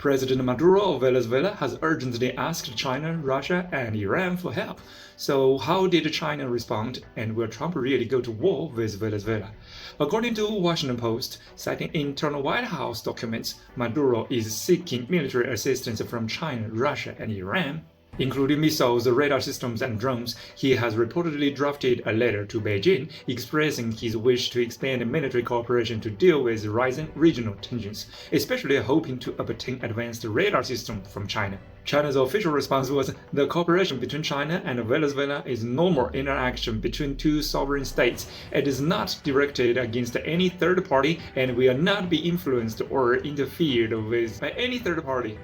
President Maduro of Venezuela has urgently asked China, Russia, and Iran for help. So, how did China respond, and will Trump really go to war with Venezuela? According to Washington Post, citing internal White House documents, Maduro is seeking military assistance from China, Russia, and Iran. Including missiles, radar systems, and drones, he has reportedly drafted a letter to Beijing expressing his wish to expand military cooperation to deal with rising regional tensions, especially hoping to obtain advanced radar systems from China. China's official response was, "The cooperation between China and Venezuela is normal interaction between two sovereign states. It is not directed against any third party and will not be influenced or interfered with by any third party."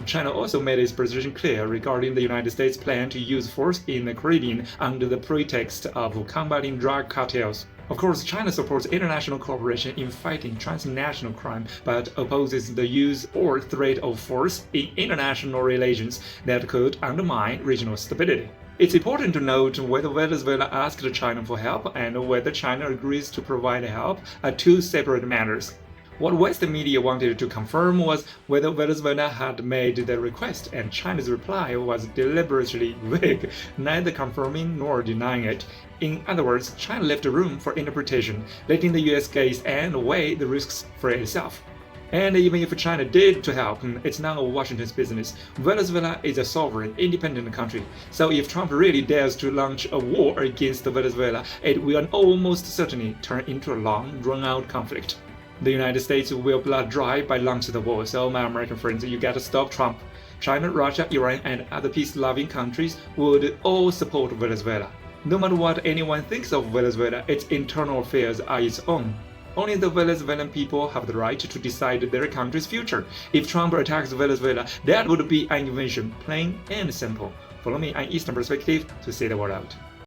China also made its position clear regarding the United States' plan to use force in the Caribbean under the pretext of combating drug cartels. Of course, China supports international cooperation in fighting transnational crime, but opposes the use or threat of force in international relations that could undermine regional stability. It's important to note whether Venezuela asked China for help and whether China agrees to provide help are two separate matters. What Western media wanted to confirm was whether Venezuela had made the request, and China's reply was deliberately vague, neither confirming nor denying it. In other words, China left room for interpretation, letting the US gaze and weigh the risks for itself. And even if China did to help, it's none of Washington's business. Venezuela is a sovereign, independent country. So if Trump really dares to launch a war against Venezuela, it will almost certainly turn into a long, drawn-out conflict. The United States will blood dry by launching the war, so my American friends, you gotta stop Trump. China, Russia, Iran, and other peace-loving countries would all support Venezuela. No matter what anyone thinks of Venezuela, its internal affairs are its own. Only the Venezuelan people have the right to decide their country's future. If Trump attacks Venezuela, that would be an invasion, plain and simple. Follow me on Eastern Perspective to see the world out.